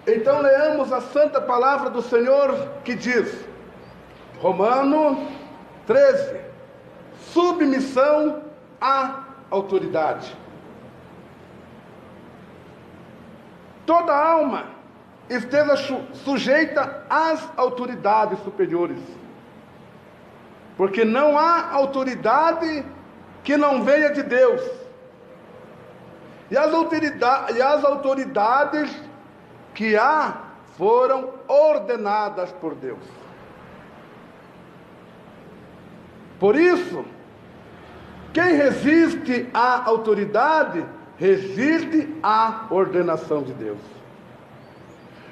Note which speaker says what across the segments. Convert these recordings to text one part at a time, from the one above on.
Speaker 1: Então leamos a santa palavra do Senhor que diz, Romanos 13, submissão à autoridade. Toda alma esteja sujeita às autoridades superiores, porque não há autoridade que não venha de Deus, e as autoridades que há foram ordenadas por Deus. Por isso, quem resiste à autoridade, resiste à ordenação de Deus.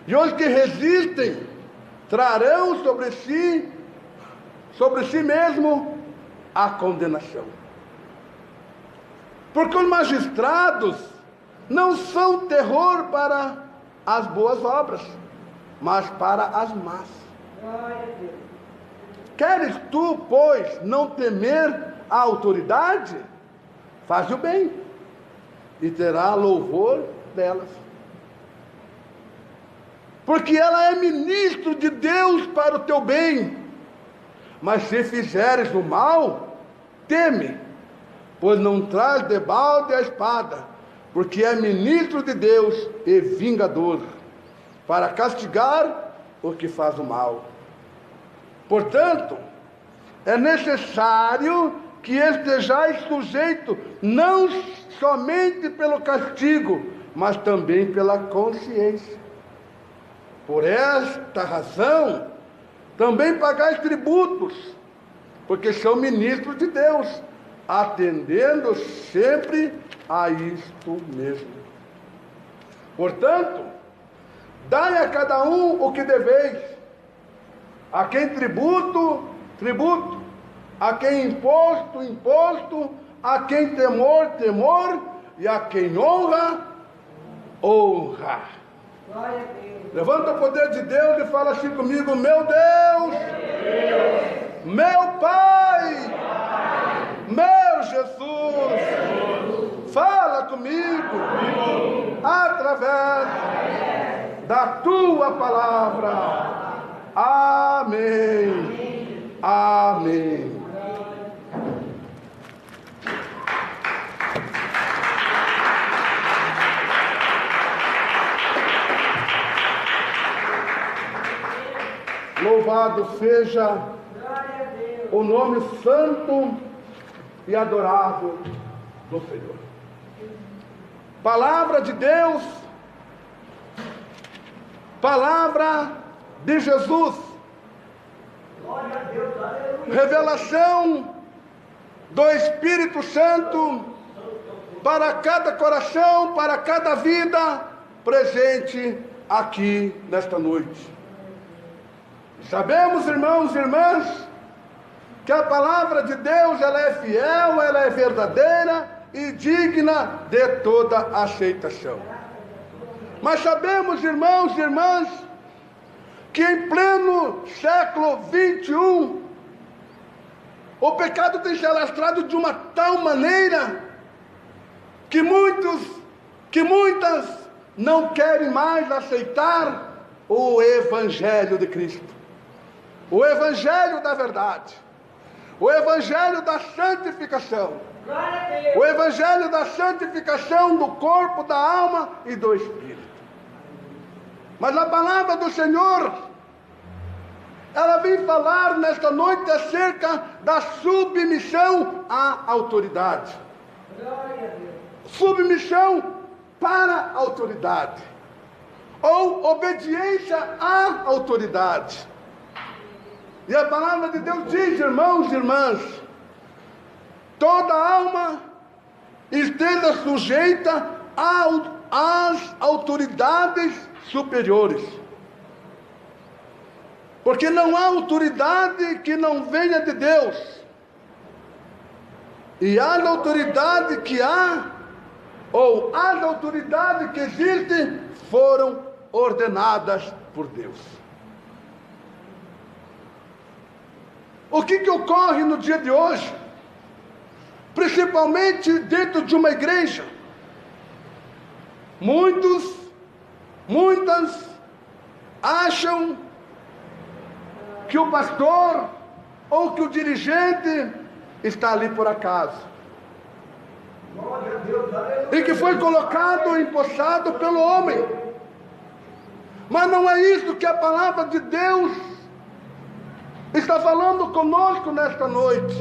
Speaker 1: E os que resistem, trarão sobre si mesmo, a condenação. Porque os magistrados não são terror para as boas obras, mas para as más. Queres tu, pois, não temer a autoridade? Faz o bem, e terá louvor delas. Porque ela é ministro de Deus para o teu bem. Mas se fizeres o mal, teme, pois não traz debalde a espada, porque é ministro de Deus e vingador, para castigar o que faz o mal. Portanto, é necessário que estejais sujeito não somente pelo castigo, mas também pela consciência. Por esta razão, também pagais tributos, porque são ministros de Deus, atendendo sempre a isto mesmo. Portanto, dai a cada um o que deveis, a quem tributo, tributo, a quem imposto, imposto, a quem temor, temor, e a quem honra, honra. Levanta o poder de Deus e fala assim comigo: meu Deus, meu Pai, meu Jesus, fala comigo através da tua palavra. Amém. Amém. Louvado seja o nome santo e adorável do Senhor. Palavra de Deus, palavra de Jesus, revelação do Espírito Santo para cada coração, para cada vida presente aqui nesta noite. Sabemos, irmãos e irmãs, que a palavra de Deus, ela é fiel, ela é verdadeira e digna de toda aceitação. Mas sabemos, irmãos e irmãs, que em pleno século 21, o pecado tem se alastrado de uma tal maneira que muitas não querem mais aceitar o Evangelho de Cristo. O Evangelho da verdade, o Evangelho da santificação, o Evangelho da santificação do corpo, da alma e do espírito. Mas a palavra do Senhor, ela vem falar nesta noite acerca da submissão à autoridade. Submissão para a autoridade, ou obediência à autoridade. E a palavra de Deus diz, irmãos e irmãs, toda alma esteja sujeita às autoridades superiores. Porque não há autoridade que não venha de Deus. E as autoridades que há, ou as autoridades que existem, foram ordenadas por Deus. O que ocorre no dia de hoje, principalmente dentro de uma igreja? Muitas acham que o pastor ou que o dirigente está ali por acaso, e que foi colocado, empossado pelo homem. Mas não é isso que a palavra de Deus está falando conosco nesta noite,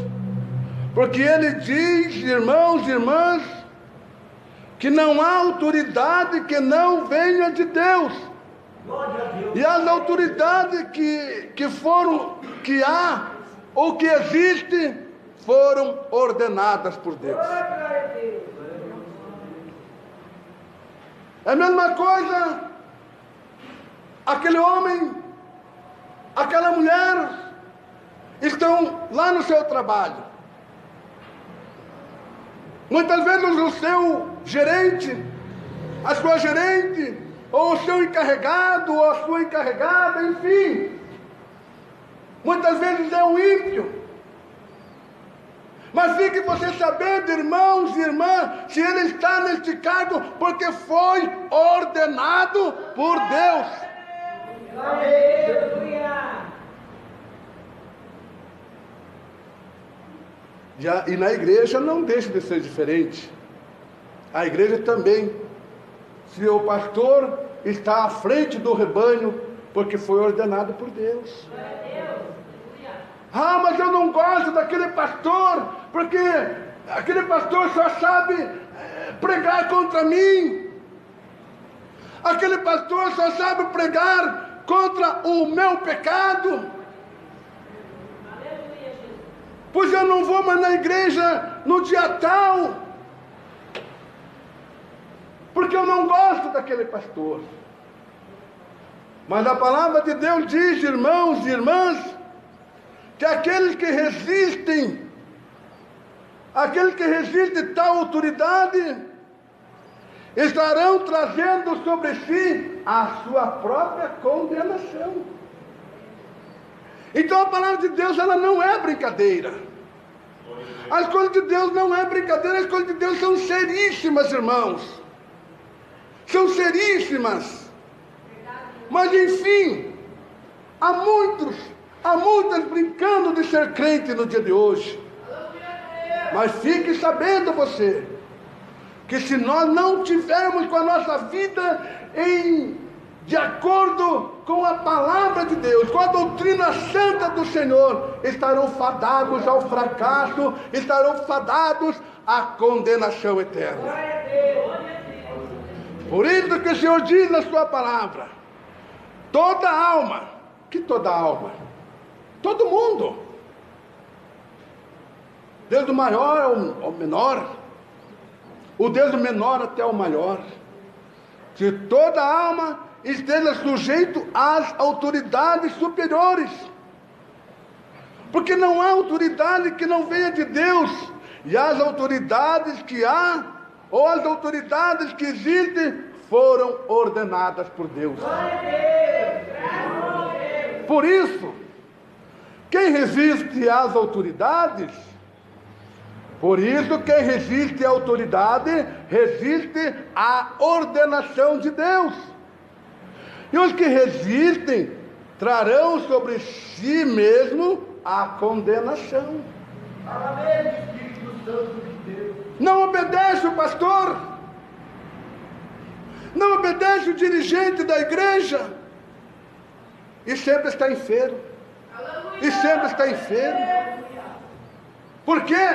Speaker 1: porque ele diz, irmãos e irmãs, que não há autoridade que não venha de Deus. E as autoridades que há ou que existem foram ordenadas por Deus. É a mesma coisa aquele homem, aquela mulher estão lá no seu trabalho. Muitas vezes o seu gerente, a sua gerente, ou o seu encarregado, ou a sua encarregada, enfim, muitas vezes é um ímpio. Mas fique você sabendo, irmãos e irmãs, se ele está neste cargo porque foi ordenado por Deus. E na igreja não deixa de ser diferente. A igreja também, se o pastor está à frente do rebanho, porque foi ordenado por Deus. Ah, mas eu não gosto daquele pastor, porque aquele pastor só sabe pregar contra mim. Aquele pastor só sabe pregar contra o meu pecado. Pois eu não vou mais na igreja no dia tal, porque eu não gosto daquele pastor. Mas a palavra de Deus diz, irmãos e irmãs, que aqueles que resistem tal autoridade, estarão trazendo sobre si a sua própria condenação. Então a palavra de Deus, ela não é brincadeira. As coisas de Deus não é brincadeira, as coisas de Deus são seríssimas, irmãos. São seríssimas. Mas enfim, há muitas brincando de ser crente no dia de hoje. Mas fique sabendo você, que se nós não tivermos com a nossa vida de acordo com a palavra de Deus, com a doutrina santa do Senhor, estarão fadados ao fracasso, estarão fadados à condenação eterna. Por isso que o Senhor diz na sua palavra, toda alma, que toda alma? Todo mundo, desde o maior ao menor, o desde o menor até o maior, que toda alma esteja sujeito às autoridades superiores, porque não há autoridade que não venha de Deus, e as autoridades que há, ou as autoridades que existem, foram ordenadas por Deus. Por isso, quem resiste às autoridades, quem resiste à autoridade, resiste à ordenação de Deus. E os que resistem trarão sobre si mesmo a condenação. Não obedece o pastor, não obedece o dirigente da igreja, e sempre está enfermo. E sempre está enfermo. Por quê?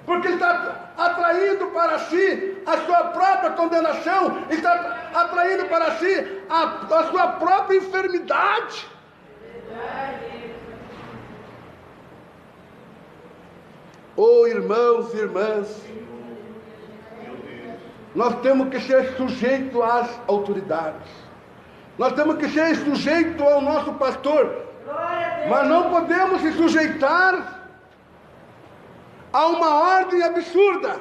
Speaker 1: Porque está atraindo para si a sua própria condenação, está atraindo para si a sua própria enfermidade. Oh, irmãos e irmãs, nós temos que ser sujeitos às autoridades. Nós temos que ser sujeitos ao nosso pastor, mas não podemos se sujeitar a uma ordem absurda.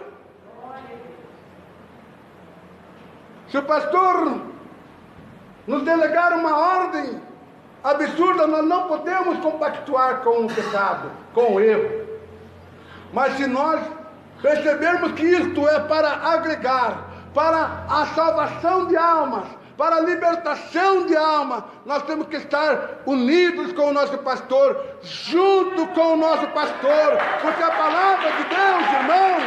Speaker 1: Se o pastor nos delegar uma ordem absurda, nós não podemos compactuar com o pecado, com o erro. Mas se nós percebermos que isto é para agregar, para a salvação de almas, para a libertação de alma, nós temos que estar unidos com o nosso pastor, junto com o nosso pastor, porque a palavra de Deus, irmãos,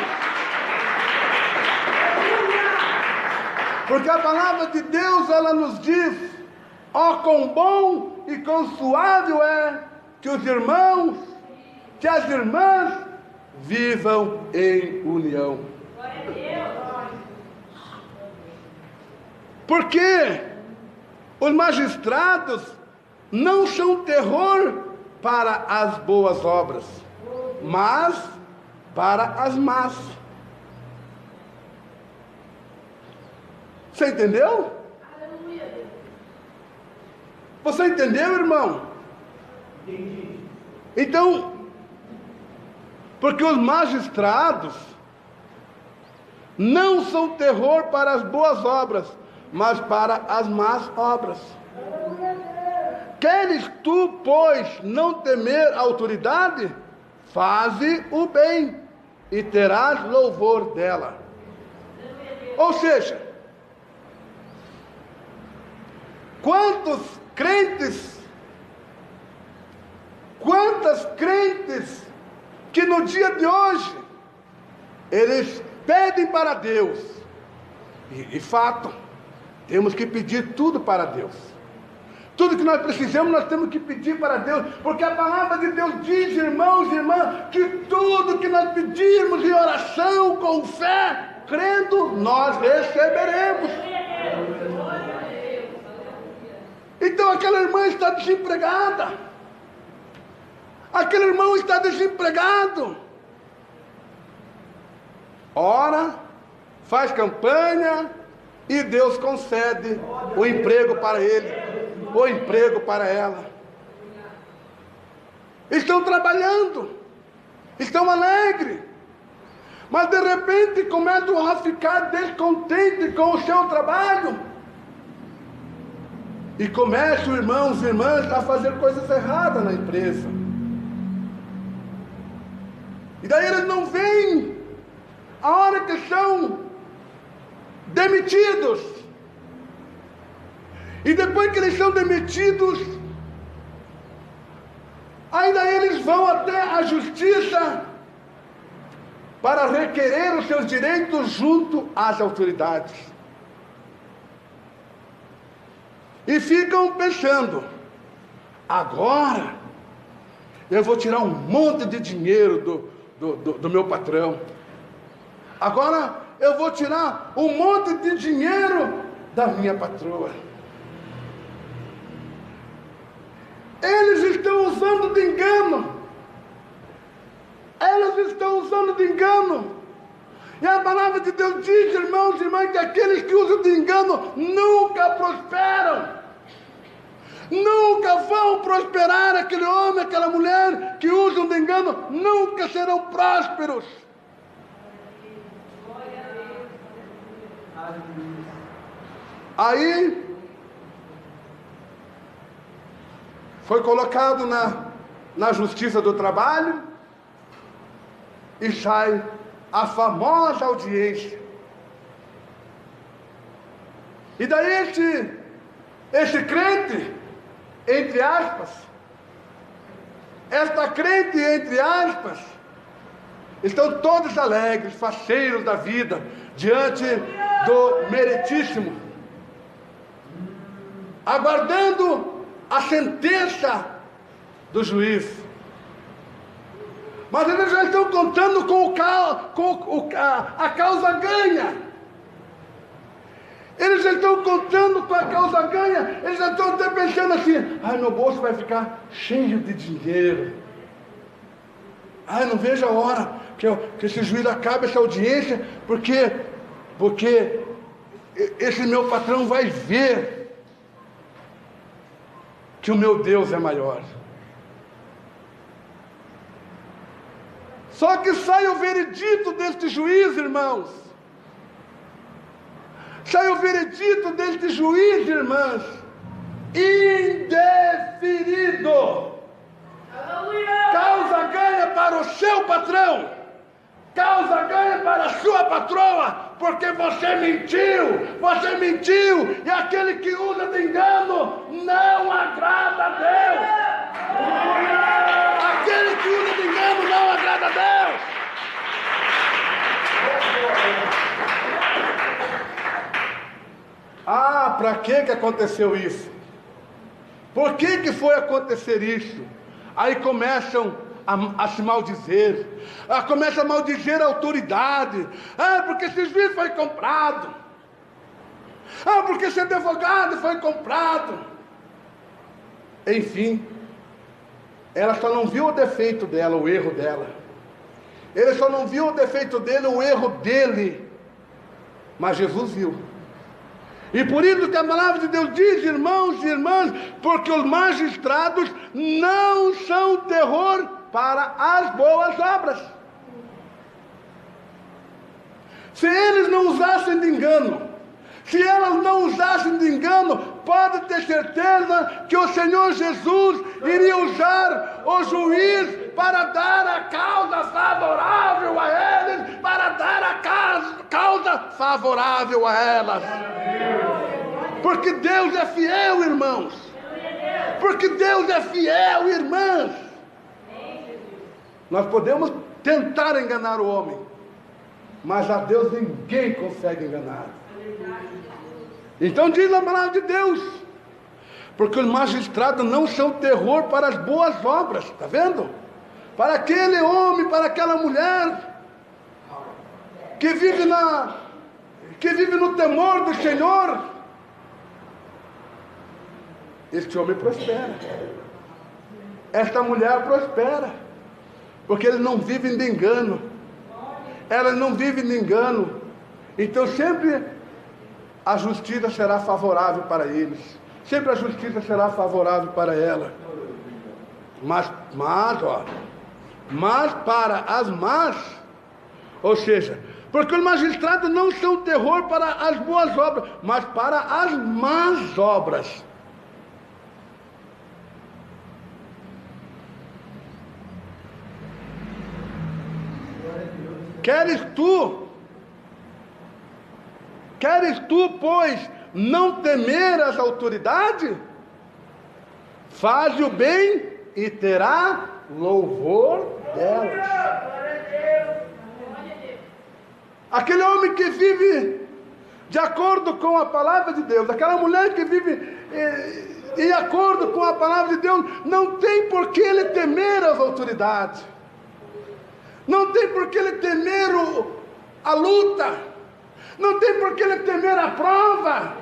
Speaker 1: porque a palavra de Deus, ela nos diz: ó, quão bom e quão suave é que os irmãos, que as irmãs vivam em união. Porque os magistrados não são terror para as boas obras, mas para as más. Você entendeu? Você entendeu, irmão?
Speaker 2: Entendi.
Speaker 1: Então, porque os magistrados não são terror para as boas obras, mas para as más obras. Queres tu, pois, não temer a autoridade? Faze o bem e terás louvor dela. Ou seja, quantas crentes que no dia de hoje eles pedem para Deus, e fato, temos que pedir tudo para Deus. Tudo que nós precisamos, nós temos que pedir para Deus, porque a palavra de Deus diz, irmãos e irmãs, que tudo que nós pedirmos em oração, com fé, crendo, nós receberemos. Então aquela irmã está desempregada, aquele irmão está desempregado, ora, faz campanha, e Deus concede o emprego para ele, o emprego para ela. Estão trabalhando, estão alegres, mas de repente começam a ficar descontentes com o seu trabalho, e começam, irmãos e irmãs, a fazer coisas erradas na empresa. E daí eles não veem a hora que são demitidos. E depois que eles são demitidos, ainda eles vão até a justiça para requerer os seus direitos junto às autoridades. E ficam pensando: agora eu vou tirar um monte de dinheiro do meu patrão. Agora eu vou tirar um monte de dinheiro da minha patroa. Eles estão usando de engano. Elas estão usando de engano. E a palavra de Deus diz, irmãos e irmãs, que aqueles que usam de engano nunca prosperam. Nunca vão prosperar. Aquele homem, aquela mulher que usam de engano nunca serão prósperos. Aí foi colocado na justiça do trabalho e sai a famosa audiência. E daí este crente, entre aspas, esta crente, entre aspas, estão todos alegres, faceiros da vida, diante do meritíssimo, aguardando a sentença do juiz. Mas eles já estão contando com a causa ganha. Eles já estão contando com a causa ganha. Eles já estão até pensando assim: ai, meu bolso vai ficar cheio de dinheiro. Ai, não vejo a hora que esse juiz acabe essa audiência, porque esse meu patrão vai ver que o meu Deus é maior. Só que sai o veredito deste juiz, irmãos. Sai o veredito deste juiz, irmãs, indeferido. Causa ganha para o seu patrão, causa ganha para a sua patroa, porque você mentiu, e aquele que usa de engano não agrada a Deus. Aquele que usa de engano não agrada a Deus. Ah, para que aconteceu isso? Por que foi acontecer isso? Aí começam a se maldizer, começa a maldizer a autoridade. Porque esse juiz foi comprado, porque esse advogado foi comprado. Enfim, ela só não viu o defeito dela, o erro dela. Ele só não viu o defeito dele, o erro dele, mas Jesus viu. E por isso que a palavra de Deus diz, irmãos e irmãs, porque os magistrados não são terror para as boas obras. Se eles não usassem de engano, se elas não usassem de engano, pode ter certeza que o Senhor Jesus iria usar o juiz para dar a causa favorável a eles, para dar a causa favorável a elas. Porque Deus é fiel, irmãos. Porque Deus é fiel, irmãs. Nós podemos tentar enganar o homem, mas a Deus ninguém consegue enganar. Então diz a palavra de Deus, porque os magistrados não são terror para as boas obras, está vendo? Para aquele homem, para aquela mulher que vive no temor do Senhor, este homem prospera, esta mulher prospera, porque eles não vivem de engano, elas não vivem de engano. Então sempre a justiça será favorável para eles, sempre a justiça será favorável para ela. Mas para as más, ou seja, porque os magistrados não são terror para as boas obras, mas para as más obras. Queres tu, pois, não temer as autoridades? Faz o bem e terá louvor delas. Aquele homem que vive de acordo com a palavra de Deus, aquela mulher que vive em acordo com a palavra de Deus, não tem por que ele temer as autoridades. Não tem por que ele temer a luta. Não tem por que ele temer a prova.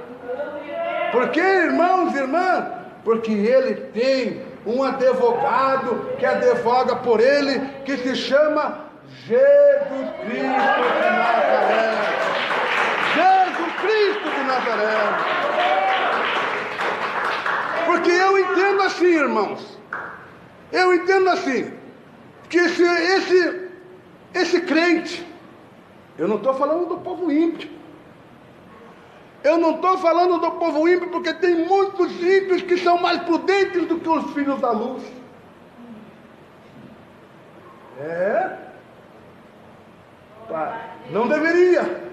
Speaker 1: Por quê, irmãos e irmãs? Porque ele tem um advogado que advoga por ele, que se chama Jesus Cristo de Nazaré. Jesus Cristo de Nazaré. Porque eu entendo assim, irmãos. Eu entendo assim, que esse crente, eu não estou falando do povo ímpio. Eu não estou falando do povo ímpio, porque tem muitos ímpios que são mais prudentes do que os filhos da luz. Não deveria,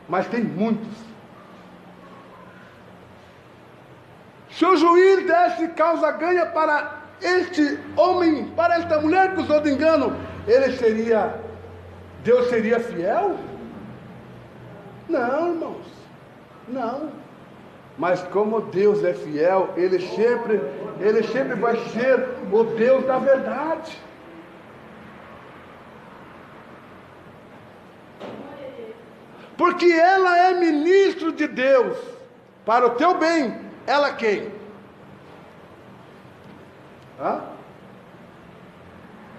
Speaker 1: mas tem muitos. Se o juiz desse causa ganha para este homem, para esta mulher que usou de engano, Deus seria fiel? Não, irmãos, não. Mas como Deus é fiel, Ele sempre vai ser o Deus da verdade. Porque ela é ministro de Deus para o teu bem. Ela quem?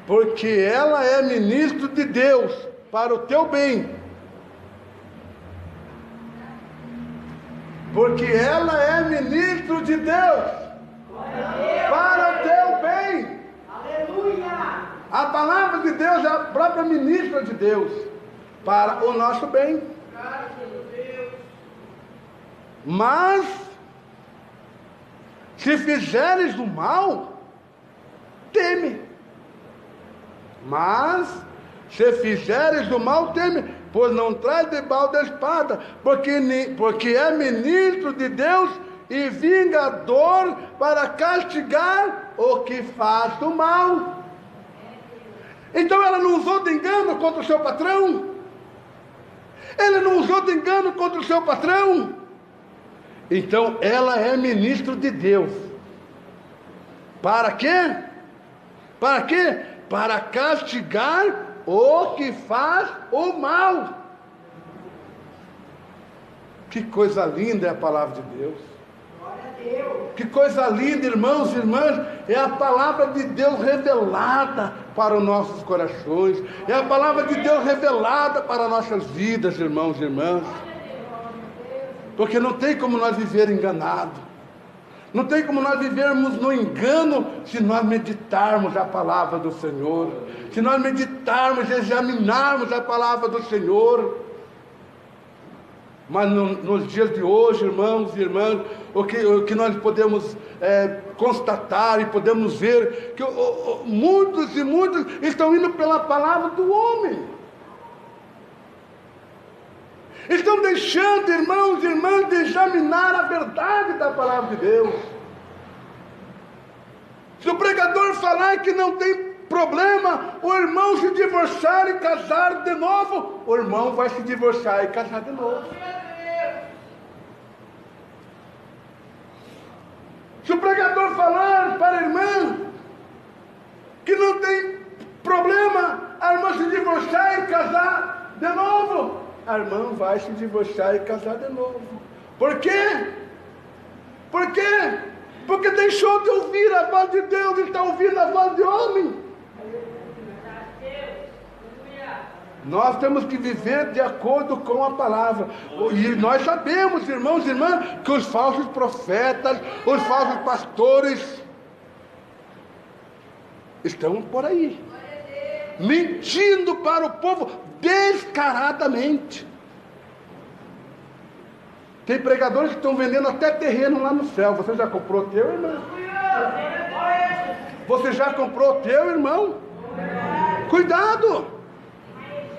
Speaker 1: Porque ela é ministro de Deus para o teu bem. Porque ela é ministro de Deus para o teu bem. Aleluia! A palavra de Deus é a própria ministra de Deus para o nosso bem. Mas se fizeres o mal, teme. Mas se fizeres o mal, teme. pois não traz debalde a espada, porque é ministro de Deus e vingador para castigar o que faz o mal. Então ela não usou de engano contra o seu patrão. Ele não usou de engano contra o seu patrão. Então ela é ministro de Deus. Para quê? Para quê? Para castigar o que faz o mal. Que coisa linda é a palavra de Deus. Que coisa linda, irmãos e irmãs, é a palavra de Deus revelada para os nossos corações, é a palavra de Deus revelada para nossas vidas, irmãos e irmãs. Porque não tem como nós viver enganado, não tem como nós vivermos no engano se nós meditarmos a palavra do Senhor, se nós meditarmos, examinarmos a palavra do Senhor. Mas nos dias de hoje, irmãos e irmãs, o que nós podemos constatar e podemos ver, que muitos e muitos estão indo pela palavra do homem. Estão deixando, irmãos e irmãs, de examinar a verdade da palavra de Deus. Se o pregador falar que não tem problema o irmão se divorciar e casar de novo, o irmão vai se divorciar e casar de novo. Se o pregador falar para a irmã que não tem problema a irmã se divorciar e casar de novo, a irmã vai se divorciar e casar de novo. Por quê? Por quê? Porque deixou de ouvir a voz de Deus e está ouvindo a voz de homem. Nós temos que viver de acordo com a palavra. E nós sabemos, irmãos e irmãs, que os falsos profetas, os falsos pastores estão por aí, mentindo para o povo descaradamente. Tem pregadores que estão vendendo até terreno lá no céu. Você já comprou o teu, irmão? Você já comprou o teu, irmão? Cuidado!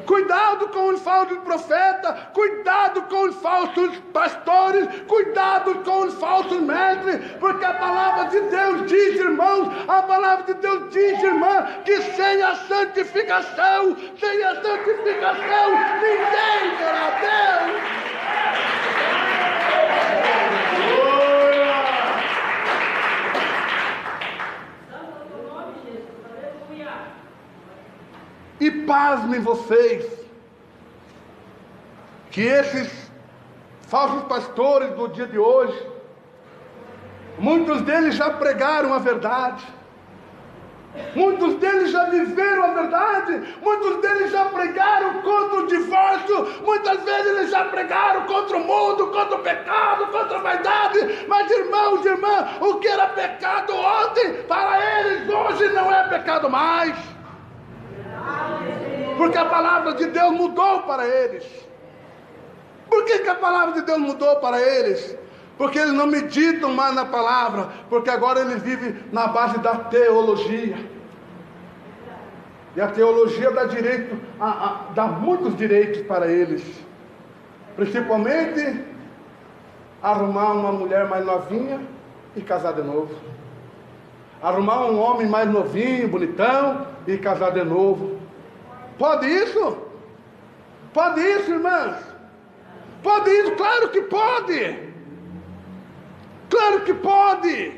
Speaker 1: Cuidado com os falsos profetas, cuidado com os falsos pastores, cuidado com os falsos mestres, porque a palavra de Deus diz, irmãos, a palavra de Deus diz, irmã, que sem a santificação, ninguém verá Deus. E pasmem vocês, que esses falsos pastores do dia de hoje, muitos deles já pregaram a verdade, muitos deles já viveram a verdade, muitos deles já pregaram contra o divórcio, muitas vezes eles já pregaram contra o mundo, contra o pecado, contra a vaidade. Mas irmãos e irmãs, o que era pecado ontem, para eles hoje não é pecado mais. Porque a palavra de Deus mudou para eles. Por que a palavra de Deus mudou para eles? Porque eles não meditam mais na palavra, porque agora eles vivem na base da teologia. E a teologia dá direito, dá muitos direitos para eles. Principalmente arrumar uma mulher mais novinha e casar de novo. Arrumar um homem mais novinho, bonitão e casar de novo. Pode isso? Pode isso, irmãs? Pode isso? Claro que pode! Claro que pode!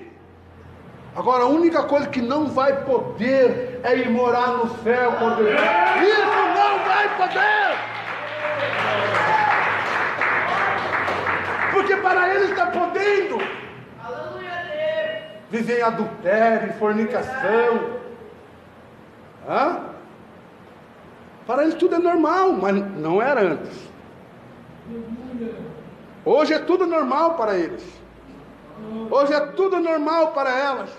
Speaker 1: Agora, a única coisa que não vai poder é ir morar no céu com Deus. Isso não vai poder! Porque para eles está podendo viver em adultério, em fornicação. Para eles tudo é normal, mas não era antes. Hoje é tudo normal para eles. Hoje é tudo normal para elas.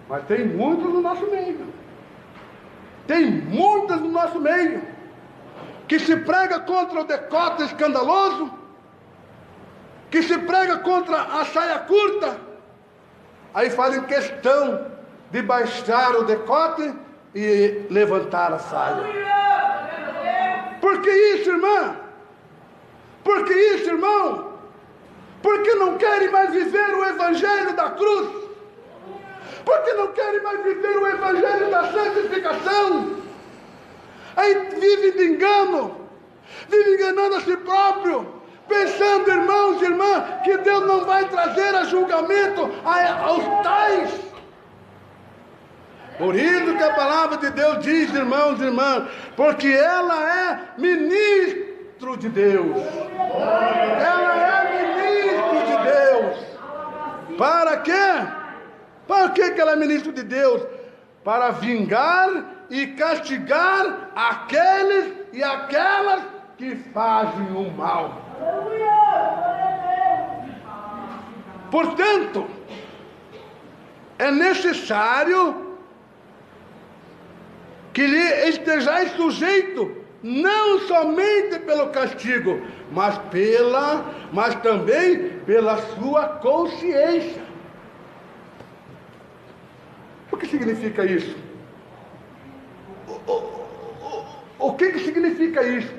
Speaker 1: Mas tem muitos no nosso meio. Tem muitas no nosso meio que se prega contra o decote escandaloso, que se prega contra a saia curta, aí fazem questão de baixar o decote e levantar a saia. Por que isso, irmã? Por que isso, irmão? Porque não querem mais viver o evangelho da cruz. Porque não querem mais viver o evangelho da santificação. Aí vivem de engano, vivem enganando a si próprio, pensando, irmãos e irmãs, que Deus não vai trazer a julgamento aos tais. Por isso que a palavra de Deus diz, irmãos e irmãs, porque ela é ministro de Deus. Ela é ministro de Deus. Para quê? Para que ela é ministro de Deus? Para vingar e castigar aqueles e aquelas que fazem o mal. Portanto, é necessário que lhe estejais sujeito, não somente pelo castigo, mas também pela sua consciência. O que significa isso? O que significa isso?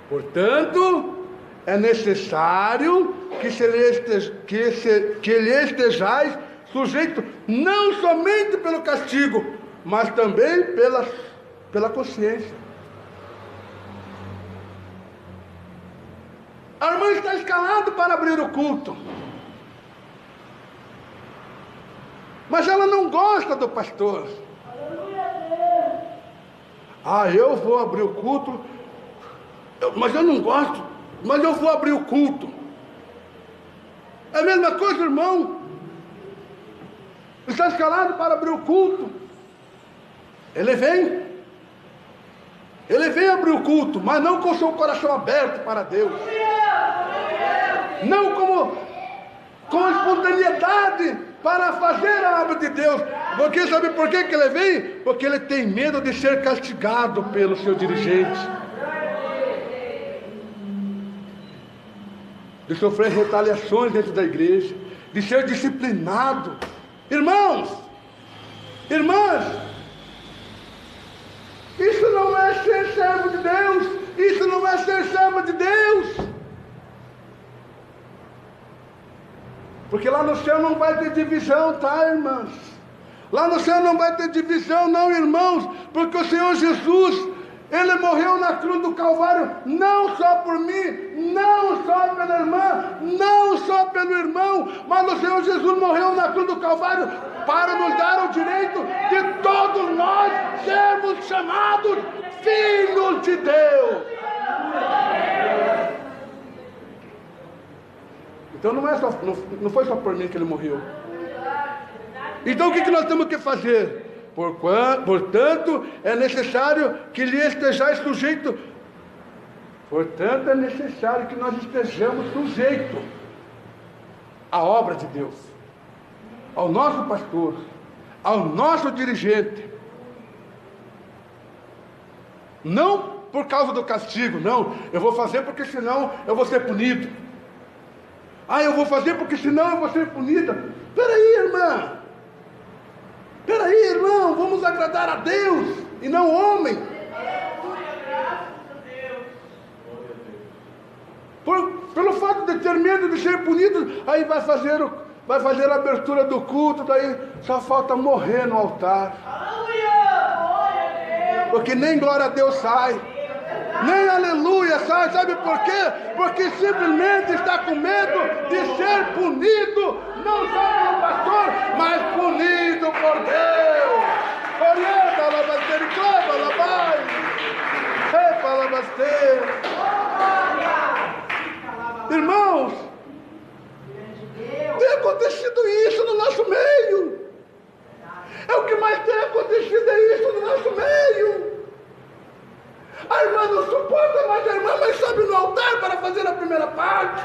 Speaker 1: Portanto, é necessário que lhe estejais sujeito não somente pelo castigo, mas também pela consciência. A irmã está escalada para abrir o culto, mas ela não gosta do pastor. Eu vou abrir o culto, mas eu não gosto, mas eu vou abrir o culto. É a mesma coisa, irmão. Está escalado para abrir o culto. Ele vem abrir o culto, mas não com o seu coração aberto para Deus. Não com espontaneidade para fazer a obra de Deus. Porque sabe por que ele vem? Porque ele tem medo de ser castigado pelo seu dirigente, de sofrer retaliações dentro da igreja, de ser disciplinado. Irmãos, irmãs, isso não é ser servo de Deus, isso não é ser servo de Deus. Porque lá no céu não vai ter divisão, tá, irmãs? Lá no céu não vai ter divisão, não, irmãos, porque o Senhor Jesus, Ele morreu na cruz do Calvário, não só por mim, não só pela irmã, não só pelo irmão, mas o Senhor Jesus morreu na cruz do Calvário para nos dar o direito de todos nós sermos chamados filhos de Deus. Então não foi só por mim que Ele morreu. Então o que nós temos que fazer? Portanto, é necessário que lhe estejais sujeito. Portanto, é necessário que nós estejamos sujeitos à obra de Deus, ao nosso pastor, ao nosso dirigente. Não por causa do castigo, não. Eu vou fazer porque senão eu vou ser punido. Eu vou fazer porque senão eu vou ser punida. Peraí, irmã. Peraí, irmão, vamos agradar a Deus e não o homem. Pelo fato de ter medo de ser punido, aí vai fazer a abertura do culto, daí só falta morrer no altar. Porque nem glória a Deus sai, nem aleluia sai. Sabe por quê? Porque simplesmente está com medo de ser punido, não só pelo pastor, mas punido por Deus. Orienta a misericórdia, ela vai. Irmãos, tem acontecido isso no nosso meio. É o que mais tem acontecido, é isso no nosso meio. A irmã não suporta mais a irmã, mas sobe no altar para fazer a primeira parte.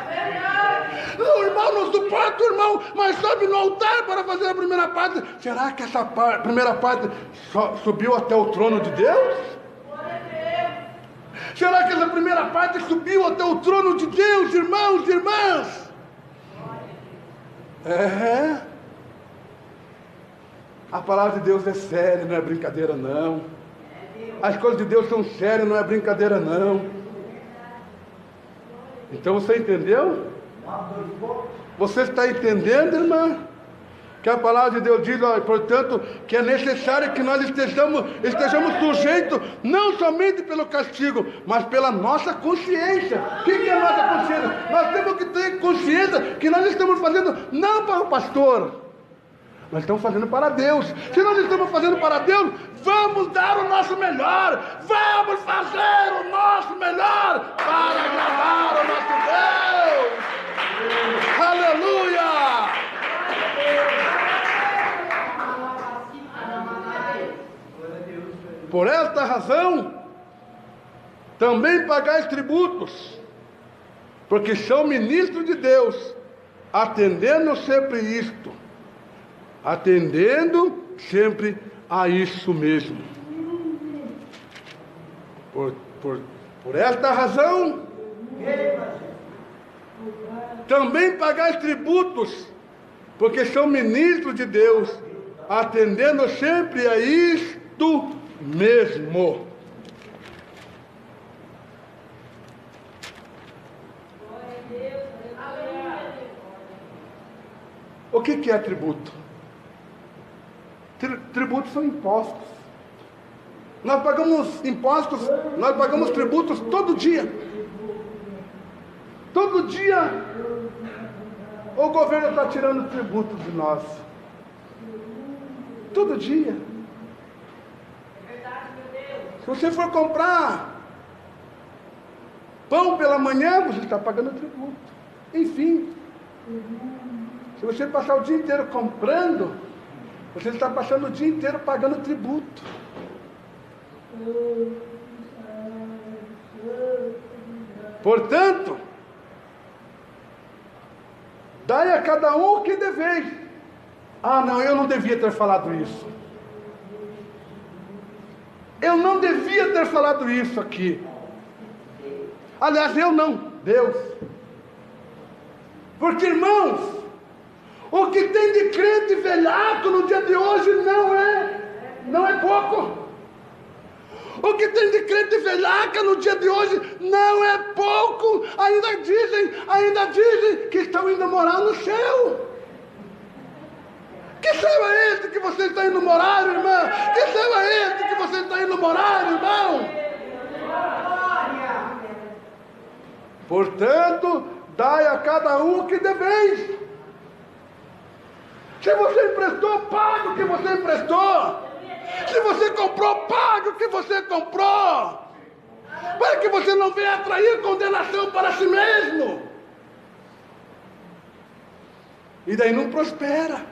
Speaker 1: O irmão não suporta o irmão, mas sobe no altar para fazer a primeira parte. Será que essa primeira parte subiu até o trono de Deus? Será que essa primeira parte subiu até o trono de Deus, irmãos e irmãs? A palavra de Deus é séria, não é brincadeira, não. As coisas de Deus são sérias, não é brincadeira não. Então você entendeu? Você está entendendo, irmã? Que a palavra de Deus diz, ó, portanto, que é necessário que nós estejamos sujeitos, não somente pelo castigo, mas pela nossa consciência. O que é a nossa consciência? Nós temos que ter consciência que nós estamos fazendo não para o pastor, nós estamos fazendo para Deus. Se nós estamos fazendo para Deus, vamos dar o nosso melhor, vamos fazer o nosso melhor para agradar o nosso Deus. Aleluia! Por esta razão, também pagais tributos, porque são ministros de Deus, atendendo sempre a isso mesmo. Por esta razão, também pagais tributos, porque são ministros de Deus, atendendo sempre a isto mesmo. O que é tributo? Tributos são impostos. Nós pagamos impostos, nós pagamos tributos todo dia. Todo dia o governo está tirando tributo de nós. Todo dia. Se você for comprar pão pela manhã, você está pagando tributo. Enfim, se você passar o dia inteiro comprando, você está passando o dia inteiro pagando tributo. Portanto, dai a cada um o que deveis. Ah, não, eu não devia ter falado isso. Eu não devia ter falado isso aqui. Aliás, eu não, Deus. Porque, irmãos, o que tem de crente velhaco no dia de hoje não é pouco. O que tem de crente velhaca no dia de hoje não é pouco. Ainda dizem que estão indo morar no céu. Que céu é esse que você está indo morar, irmã? Que céu é esse que você está indo morar, irmão? Portanto, dai a cada um o que deveis. Se você emprestou, pague o que você emprestou. Se você comprou, pague o que você comprou. Para que você não venha atrair condenação para si mesmo. E daí não prospera.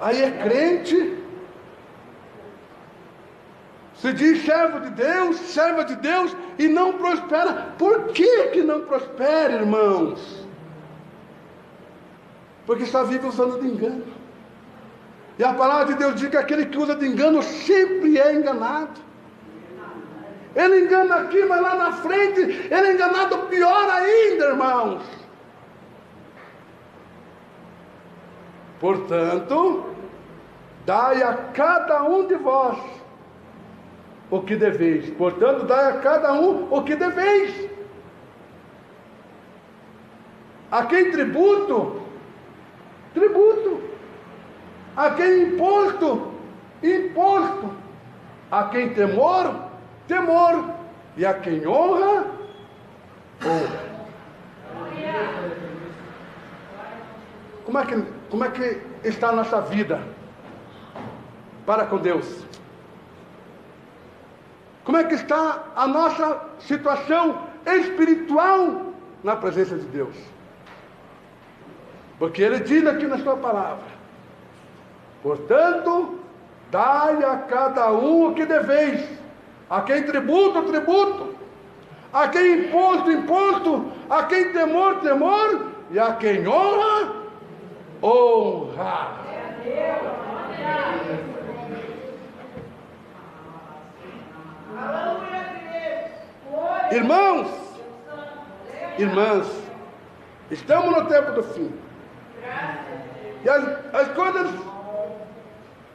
Speaker 1: Aí é crente, se diz serva de Deus, e não prospera. Por que não prospera, irmãos? Porque está vivo usando de engano. E a palavra de Deus diz que aquele que usa de engano sempre é enganado. Ele engana aqui, mas lá na frente ele é enganado pior ainda, irmãos. Portanto, dai a cada um de vós o que deveis. Portanto, dai a cada um o que deveis. A quem tributo, tributo. A quem imposto, imposto. A quem temor, temor. E a quem honra, honra. Como é que está a nossa vida para com Deus? Como é que está a nossa situação espiritual na presença de Deus? Porque Ele diz aqui na sua palavra: portanto, dai a cada um o que deveis. A quem tributo, tributo. A quem imposto, imposto. A quem temor, temor. E a quem honra, honra. Irmãos, irmãs, estamos no tempo do fim. E as coisas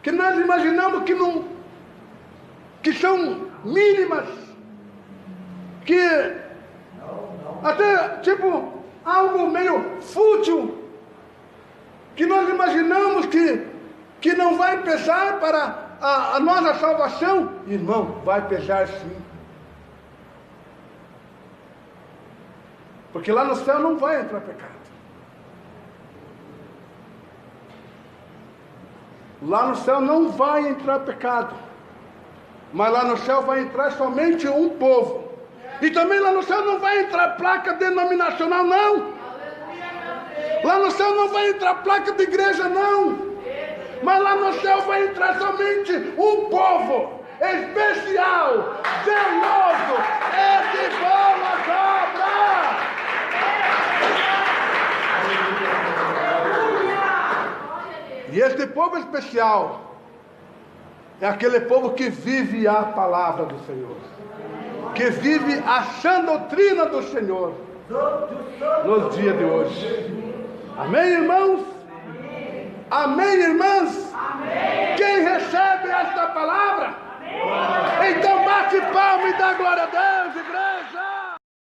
Speaker 1: que nós imaginamos que que são mínimas, que até tipo algo meio fútil, que nós imaginamos que não vai pesar para a nossa salvação. Irmão, vai pesar sim. Porque lá no céu não vai entrar pecado. Lá no céu não vai entrar pecado. Mas lá no céu vai entrar somente um povo. E também lá no céu não vai entrar placa denominacional, não. Lá no céu não vai entrar placa de igreja, não. Mas lá no céu vai entrar somente um povo especial, zeloso, de boas obras. E este povo especial é aquele povo que vive a palavra do Senhor, que vive a sã doutrina do Senhor nos dias de hoje. Amém, irmãos? Amém, irmãs? Amém. Quem recebe esta palavra? Amém. Então bate palma e dá glória a Deus.